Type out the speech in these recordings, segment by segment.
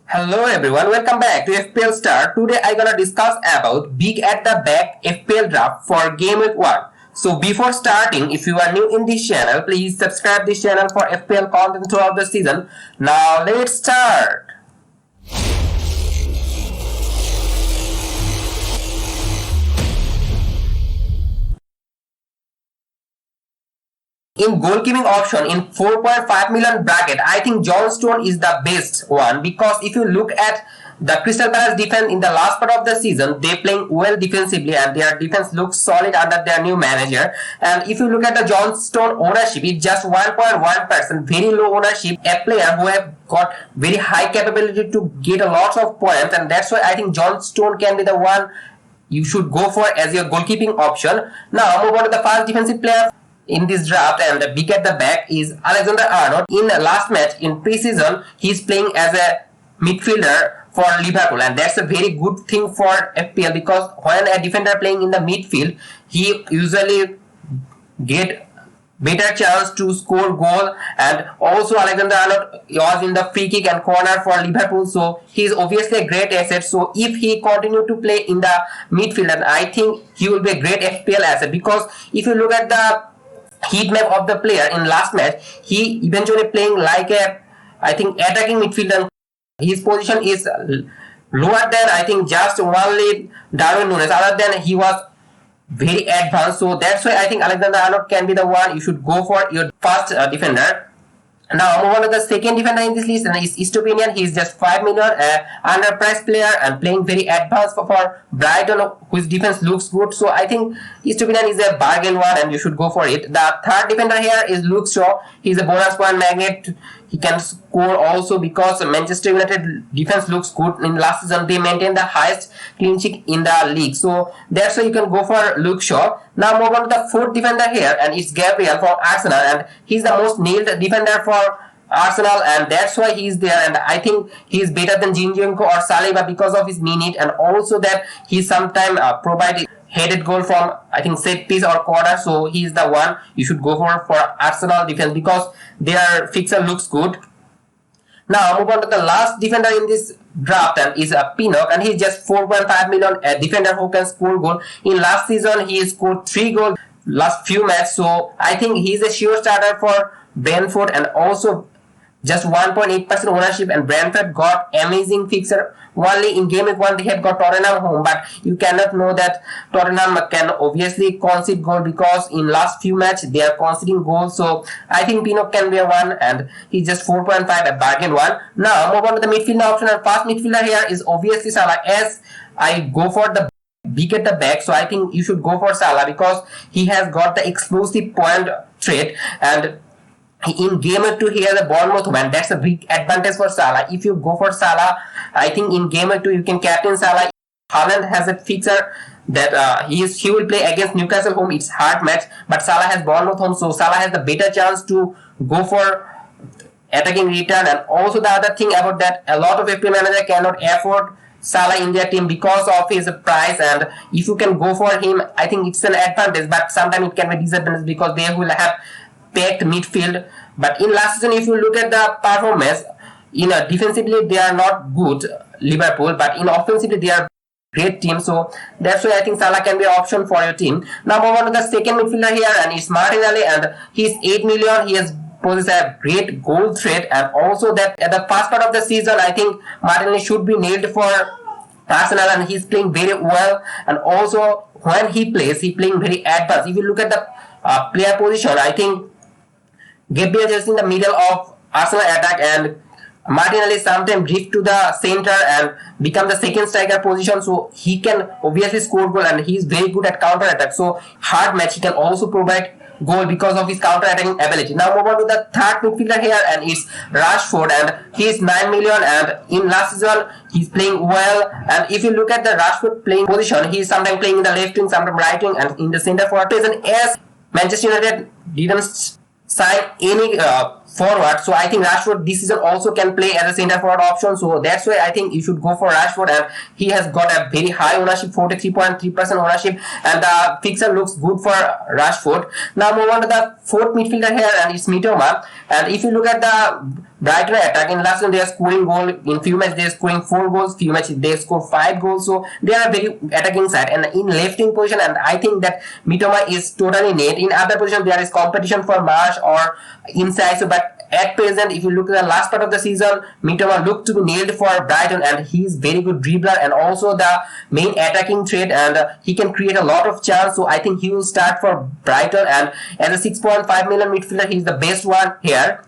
Hello everyone, welcome back to FPL STAR. Today I gonna discuss about big at the back FPL draft for game week 1. So before starting, if you are new in this channel, please subscribe this channel for FPL content throughout the season. Now let's start. In goalkeeping option in 4.5 million bracket, I think John Stone is the best one because if you look at the Crystal Palace defense in the last part of the season, they playing well defensively and their defense looks solid under their new manager. And if you look at the John Stone ownership, it's just 1.1%, very low ownership. A player who have got very high capability to get a lot of points, and that's why I think John Stone can be the one you should go for as your goalkeeping option. Now move on to the first defensive player in this draft, and the big at the back is Alexander-Arnold. In the last match in preseason, he's playing as a midfielder for Liverpool, and that's a very good thing for FPL because when a defender playing in the midfield, he usually get better chance to score goal. And also Alexander-Arnold was in the free kick and corner for Liverpool, so he's obviously a great asset. So if he continue to play in the midfield, and I think he will be a great FPL asset because if you look at the heat map of the player in last match, he eventually playing like a, I think, attacking midfielder. His position is lower than I think just only Darwin Núñez. Other than he was very advanced, so that's why I think Alexander-Arnold can be the one you should go for your first defender. Now move on to the second defender in this list, and is Estopinian. He is just 5 million, underpriced player and playing very advanced for Brighton, whose defense looks good. So I think Estopinian is a bargain one, and you should go for it. The third defender here is Luke Shaw. He is a bonus point magnet. He can score also because Manchester United defense looks good. In last season, they maintained the highest clean sheet in the league. So that's why you can go for Luke Shaw. Now move on to the fourth defender here, and it's Gabriel from Arsenal, and he's the most nailed defender for Arsenal, and that's why he's there. And I think he's better than Zinchenko or Saliba because of his minute, and also that he sometimes provided headed goal from I think set piece or corner. So he's the one you should go for Arsenal defense because their fixture looks good. Now move on to the last defender in this draft, and is a Pinnock, and he's just 4.5 million, a defender who can score goal. In last season he scored 3 goals last few matches, so I think he's a sure starter for Brentford, and also just 1.8% ownership, and Brentford got amazing fixture. Only in game week 1 they had got Tottenham home, but you cannot know that Tottenham can obviously concede goal because in last few matches they are conceding goals. So I think Pinnock can be a one, and he's just 4.5, a bargain one. Now move on to the midfield option, and first midfielder here is obviously Salah. As I go for the big at the back, so I think you should go for Salah because he has got the explosive point trait, and in game week 2 he has a Bournemouth home, and that's a big advantage for Salah. If you go for Salah, I think in game week 2 you can captain Salah. Haaland has a fixture that he will play against Newcastle home. It's hard match, but Salah has Bournemouth home, so Salah has the better chance to go for attacking return. And also the other thing about that, a lot of FPL manager cannot afford Salah in their team because of his price, and if you can go for him, I think it's an advantage, but sometimes it can be disadvantage because they will have packed midfield. But in last season, if you look at the performance, defensively they are not good, Liverpool, but in offensively they are great team. So that's why I think Salah can be an option for your team. Now move on to the second midfielder here, and it's Martinelli, and he's 8 million. He has possessed a great goal threat, and also that at the first part of the season I think Martinelli should be nailed for Arsenal, and he's playing very well. And also when he plays, he playing very advanced. If you look at the player position, I think Gabriel is in the middle of Arsenal attack, and Martinelli sometimes drift to the center and become the second striker position, so he can obviously score goal, and he is very good at counter attack. So hard match he can also provide goal because of his counter attacking ability. Now move on to the third midfielder here, and it's Rashford, and he is 9 million, and in last season he's playing well. And if you look at the Rashford playing position, he is sometimes playing in the left wing, sometimes right wing, and in the center forward position, as Manchester United didn't sign any forward, so I think Rashford this season also can play as a centre forward option. So that's why I think you should go for Rashford, and he has got a very high ownership, 43.3% ownership, and the fixture looks good for Rashford. Now move on to the fourth midfielder here, and it's Mitoma. And if you look at the Brighton attack. In last season they are scoring goal. In few matches they are scoring 4 goals. Few matches they score 5 goals. So they are a very attacking side. And in left wing position, and I think that Mitoma is totally net. In other position there is competition for Marsh or inside. So but at present, if you look at the last part of the season, Mitoma looked to be nailed for Brighton, and he is very good dribbler and also the main attacking threat, and he can create a lot of chance. So I think he will start for Brighton, and as a 6.5 million midfielder, he is the best one here.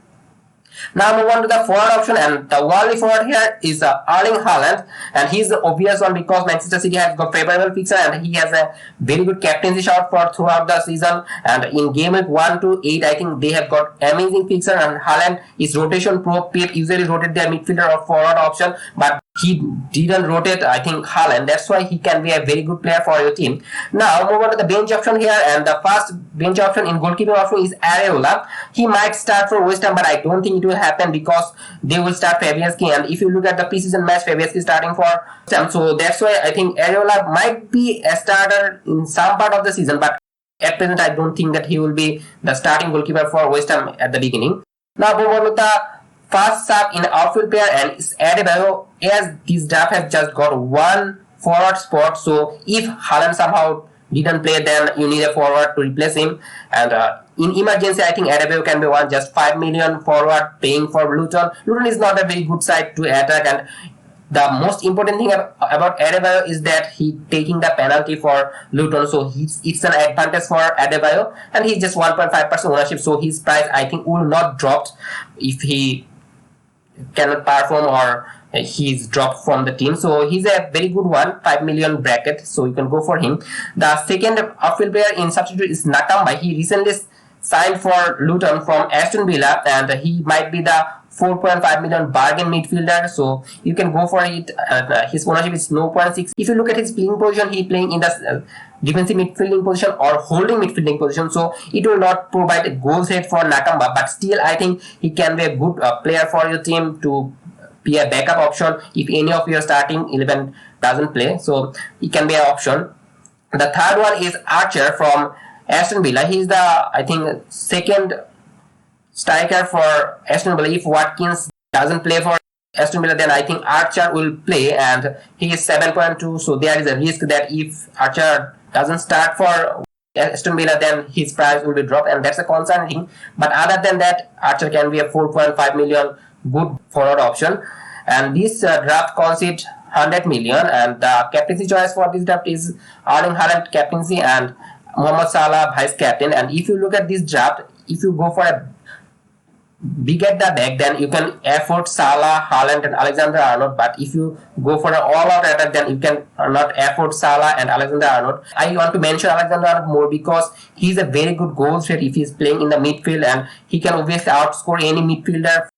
Now move on to the forward option, and the only forward here is Erling Haaland, and he's the obvious one because Manchester City has got favorable fixture and he has a very good captaincy shot for throughout the season. And in game week 1 to 8, I think they have got amazing fixture, and Haaland is rotation pro. Pep usually rotate their midfielder or forward option, but he didn't rotate, I think, Haaland. That's why he can be a very good player for your team. Now move on to the bench option here, and the first bench option in goalkeeping option is Areola. He might start for West Ham, but I don't think it will happen because they will start Fabianski. And if you look at the preseason match, Fabianski starting for West Ham, so that's why I think Areola might be a starter in some part of the season, but at present I don't think that he will be the starting goalkeeper for West Ham at the beginning. Now move on to the first sub in outfield player, and it's Adebayo, as this draft has just got one forward spot. So if Haaland somehow didn't play, then you need a forward to replace him. And in emergency, I think Adebayo can be one, just 5 million forward paying for Luton. Luton is not a very good side to attack, and the most important thing about Adebayo is that he taking the penalty for Luton, so it's an advantage for Adebayo, and he's just 1.5% ownership, so his price I think will not drop if he cannot perform or he's dropped from the team. So he's a very good one, 5 million bracket, so you can go for him. The second outfield player in substitute is Nakamba. He recently signed for Luton from Aston Villa, and he might be the 4.5 million bargain midfielder, so you can go for it. His ownership is 0.6. If you look at his playing position, he playing in the defensive midfielding position or holding midfielding position, so it will not provide a goal threat for Nakamba, but still I think he can be a good player for your team to be a backup option if any of your starting 11 doesn't play, so he can be an option. The third one is Archer from Aston Villa. He is the, I think, second striker for Aston Villa. If Watkins doesn't play for Aston Villa, then I think Archer will play, and he is 7.2, so there is a risk that if Archer doesn't start for Aston Villa, then his price will be dropped, and that's a concerning thing. But other than that, Archer can be a 4.5 million good forward option. And this draft calls it 100 million, and the captaincy choice for this draft is Erling Haaland captaincy and Mohamed Salah vice captain. And if you look at this draft, if you go for a big at the back, then you can afford Salah, Haaland and Alexander-Arnold, but if you go for an all-out attack, then you can not afford Salah and Alexander-Arnold. I want to mention Alexander-Arnold more because he's a very good goal threat if he's playing in the midfield, and he can obviously outscore any midfielder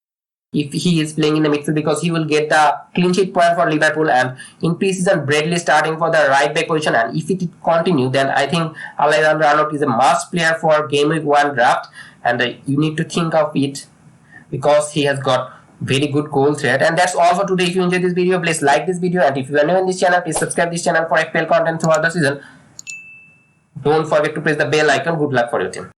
if he is playing in the midfield, because he will get the clean sheet point for Liverpool. And in pre-season, Bradley starting for the right back position, and if it continue, then I think Alexander-Arnold is a must player for game week 1 draft, and you need to think of it because he has got very good goal threat. And that's all for today. If you enjoyed this video, please like this video, and if you are new in this channel, please subscribe this channel for FPL content throughout the season. Don't forget to press the bell icon. Good luck for your team.